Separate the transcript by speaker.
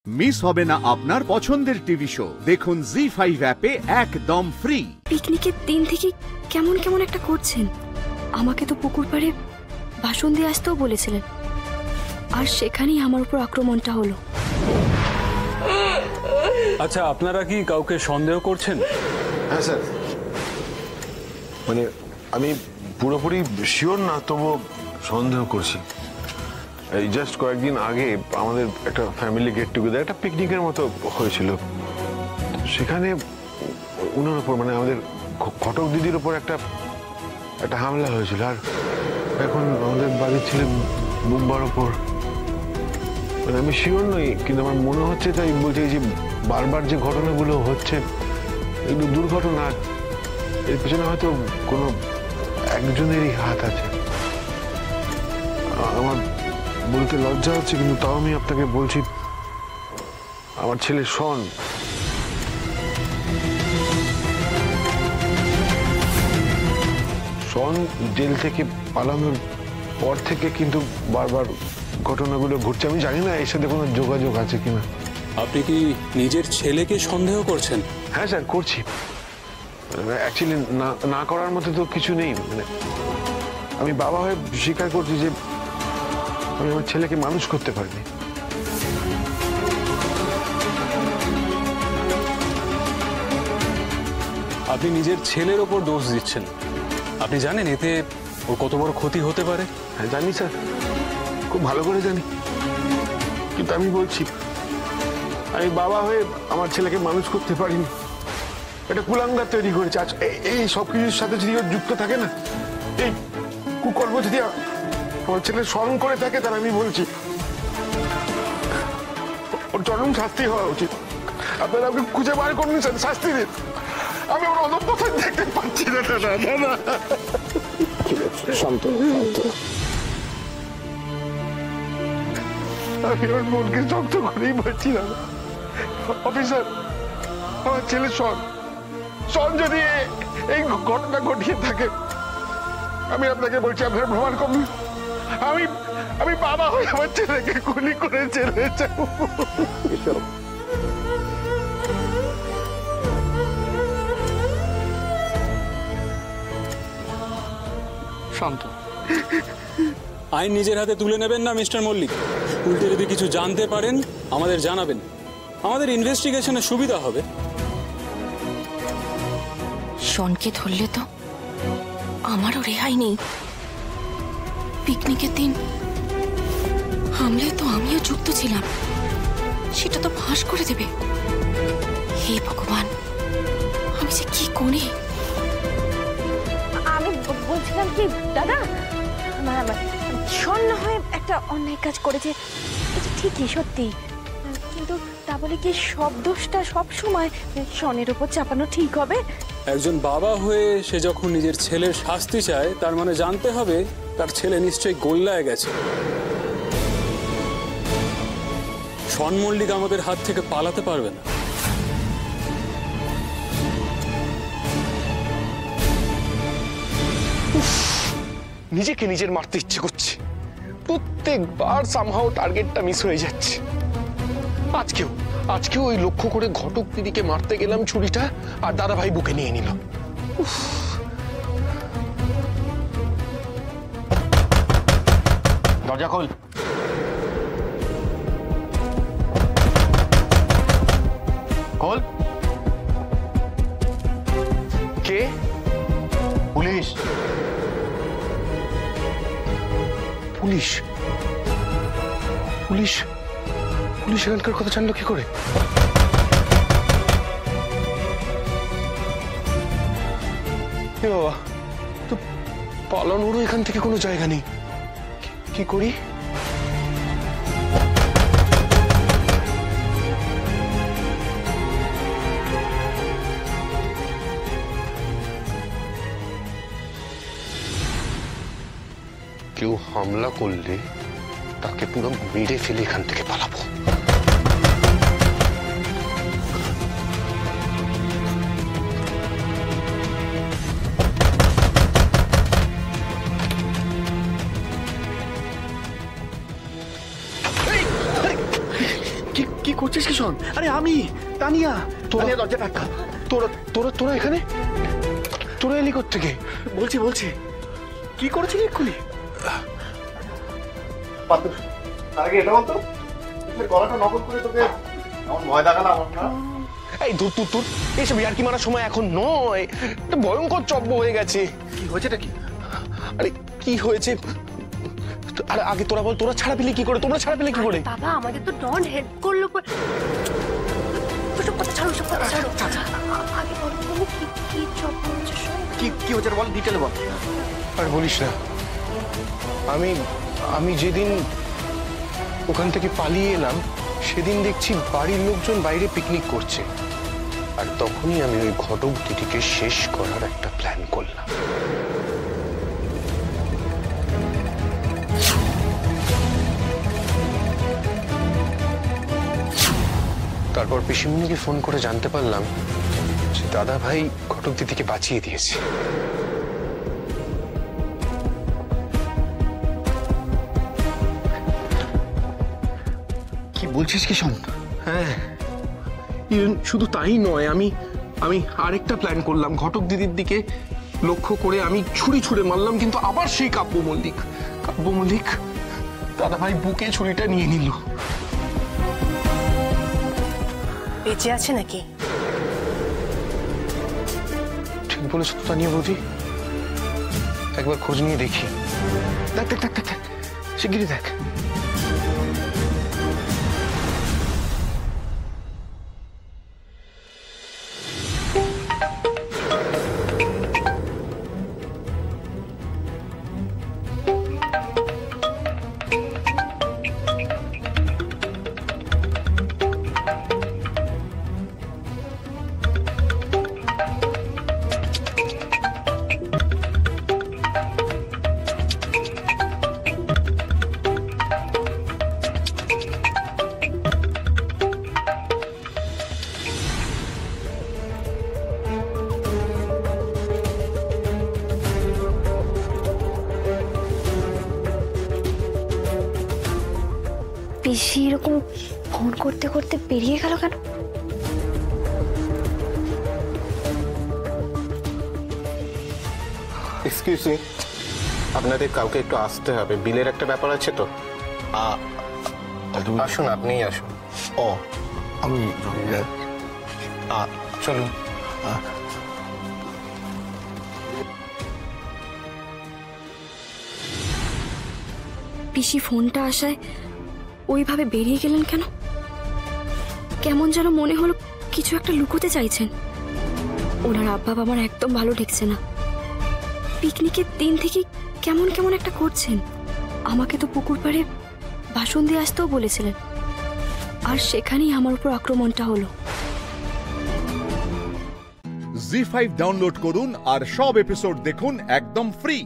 Speaker 1: Miss হবে না আপনার পছন্দের টিভি শো। দেখুন জি5 অ্যাপে একদম ফ্রি।
Speaker 2: পিকনিকের দিন থেকে কেমন কেমন একটা করছেন। আমাকে তো পুকুর পাড়ে ভাষণ দিয়ে আসতেও বলেছিলেন, আর সেখানেই আমার উপর আক্রমণটা হলো।
Speaker 3: আচ্ছা, আপনারা কি কাউকে সন্দেহ করছেন?
Speaker 4: হ্যাঁ স্যার, মানে আমি পুরোপুরি শিওর না, তবুও সন্দেহ করছি। এই জাস্ট কয়েকদিন আগে আমাদের একটা ফ্যামিলি গেট টুগেদার, একটা পিকনিকের মতো হয়েছিল। সেখানে উনার ওপর, মানে আমাদের ঘটক দিদির ওপর একটা হামলা হয়েছিল। আর এখন আমাদের বাড়ির ছেলে বুম্বার ওপর, মানে আমি শিওর নই, কিন্তু আমার মনে হচ্ছে, তাই বলছে যে বারবার যে ঘটনাগুলো হচ্ছে এগুলো দুর্ঘটনা, এর পেছনে হয়তো কোনো একজনেরই হাত আছে। আমার বলতে লজ্জা হচ্ছে, কিন্তু তাও আমি আপনাকে বলছি, আমার ছেলে শন জেল থেকে পালানোর পর থেকে কিন্তু বারবার ঘটনাগুলো ঘটছে। আমি জানি না এর সাথে কোনো যোগাযোগ আছে কিনা।
Speaker 3: আপনি কি নিজের ছেলেকে সন্দেহ করছেন?
Speaker 4: হ্যাঁ স্যার, করছি। অ্যাকচুয়ালি না করার মতো তো কিছু নেই। মানে আমি বাবা হয়ে স্বীকার করছি যে আমি আমার ছেলেকে মানুষ করতে পারিনি।
Speaker 3: আপনি নিজের ছেলের ওপর দোষ দিচ্ছেন। আপনি জানেন এতে ওর কত বড় ক্ষতি হতে পারে?
Speaker 4: হ্যাঁ জানি স্যার, খুব ভালো করে জানি, কিন্তু আমি বলছি আমি বাবা হয়ে আমার ছেলেকে মানুষ করতে পারিনি। এটা কুলাঙ্গার তৈরি করেছে। আজ এই সব কিছুর সাথে যদি ওর যুক্ত থাকে না, এই কুকর্ম যদি আমার ছেলে স্মরণ করে থাকে, তাহলে আমি বলছি ওর চরম শাস্তি হওয়া উচিত। আপনারা আমাকে খুঁজে বার করুন স্যার, শাস্তি দিন। আমি ওর অধঃপতন দেখতে পাচ্ছি না। দাদা শান্ত, আমি ওর মনকে শক্ত করেই পাচ্ছি না। অফিসার, আমার ছেলে শন যদি এই ঘটনা ঘটিয়ে থাকে, আমি আপনাকে বলছি, আপনারা প্রমাণ করুন। আমি বাবা হয়ে আমার ছেলেকে গুলি করে চলে যাব।
Speaker 3: শান্ত, আইন নিজের হাতে তুলে নেবেন না মিস্টার মল্লিক। উল্টে যদি কিছু জানতে পারেন আমাদের জানাবেন, আমাদের ইনভেস্টিগেশনে সুবিধা হবে।
Speaker 2: শনকে ধরলে তো আমারও রেহাই নেই। পিকনিকের দিন হামলায় তো আমিও যুক্ত ছিলাম, সেটা তো ফাঁস করে দেবে। হে ভগবান, আমি যে কি করি।
Speaker 5: আমি বলছিলাম কি দাদা, শন না হয় একটা অন্যায় কাজ করেছে, এটা ঠিকই সত্যি, কিন্তু তা বলে কি সব দোষটা সব সময় শনের উপর চাপানো ঠিক হবে?
Speaker 3: একজন বাবা হয়ে সে যখন নিজের ছেলের শাস্তি চায়, তার মানে জানতে হবে তার ছেলে নিশ্চয়ই গোল্লায় গেছে। শন মল্লিক আমাদের হাত থেকে পালাতে পারবে না।
Speaker 6: নিজেকে নিজের মারতে ইচ্ছে করছে। প্রত্যেকবার সামহাও টার্গেটটা মিস হয়ে যাচ্ছে। আজকেও ওই লক্ষ্য করে ঘটক দিদিকে মারতে গেলাম ছুরিটা, আর দাদা ভাই বুকে নিয়ে নিল।
Speaker 7: দরজা খোল। খোল।
Speaker 6: কে?
Speaker 7: পুলিশ।
Speaker 6: পুলিশ? পুলিশ? পুলিশ এখানকার কথা জানলো কি করে? এ বাবা, তো পালানোরও এখান থেকে কোনো জায়গা নেই। কি করি? কেউ হামলা করলে তাকে পুরো মেরে ফেলে এখান থেকে পালাবো। কি করছিস? বলছিস কি শোন? আরে আমি তানিয়া, তানিয়া দরজাটা আটকা। তোরা তোরা তোরা এখানে? তোরা এলি কোত্থেকে? বলছি কি করেছিলি এক্ষুনি?
Speaker 7: তার আগে এটা বলতো, গলাটা নকল করে তোকে এমন ভয় দেখালাম আমরা।
Speaker 6: এই দূর দূর দূর, এসব ইয়ার্কি মারার সময় এখন নয়। এটা ভয়ঙ্কর চব্য হয়ে গেছে।
Speaker 7: কি হয়েছেটা কি?
Speaker 6: আরে কি হয়েছে? আরে আগে তোরা বল, তোরা ছাড়া পেলে কি করে? তোমরা ছাড়া পেলে কি করে?
Speaker 5: বাবা আমাদের তো ডন হেল্প করলো। ওসব কথা ছাড়ো, সব কথা ছাড়ো। আগে বলো তুমি কি জব করছো?
Speaker 7: কি হয়েছে বল, ডিটেলে বল।
Speaker 6: আর বলিস না, আমি যেদিন ওখান থেকে পালিয়ে এলাম সেদিন দেখছি বাড়ির লোকজন বাইরে পিকনিক করছে, আর তখনই আমি ওই ঘটক দিদিকে শেষ করার একটা প্ল্যান করলাম। তারপর পিসিমণিকে ফোন করে জানতে পারলাম যে দাদা ভাই ঘটক দিদিকে বাঁচিয়ে দিয়েছে।
Speaker 7: কি বলছিস কি শোন?
Speaker 6: হ্যাঁ, শুধু তাই নয়, আমি আরেকটা প্ল্যান করলাম। ঘটক দিদির দিকে লক্ষ্য করে আমি ছুরি মারলাম, কিন্তু আবার সেই কাব্য মল্লিক দাদা ভাই বুকে ছুরিটা নিয়ে নিল।
Speaker 8: বেঁচে আছে নাকি?
Speaker 6: ঠিক বলেছো তো তানিয়া বৌদি, একবার খোঁজ নিয়ে দেখি। দেখ শিগগিরই দেখ।
Speaker 5: পিসি এরকম ফোন করতে করতে বেরিয়ে গেল কেন?
Speaker 9: এক্সকিউজ মি, আপনাদের কাউকে একটু আসতে হবে, বিলের একটা ব্যাপার আছে তো। আসুন, আপনিই আসুন।
Speaker 7: ও আমি
Speaker 9: চলুন।
Speaker 2: পিসি ফোনটা আসায় ওইভাবে বেরিয়ে গেলেন কেন? কেমন যেন মনে হলো কিছু একটা লুকোতে চাইছেন। ওনার আব্বা আমার একদম ভালো ঠেকছে না। পিকনিকের দিন থেকে কেমন একটা করছেন। আমাকে তো পুকুর পাড়ে ভাষণ দিয়ে আসতেও বলেছিলেন, আর সেখানেই আমার উপর আক্রমণটা হলো।
Speaker 1: জি5 ডাউনলোড করুন আর সব এপিসোড দেখুন একদম ফ্রি।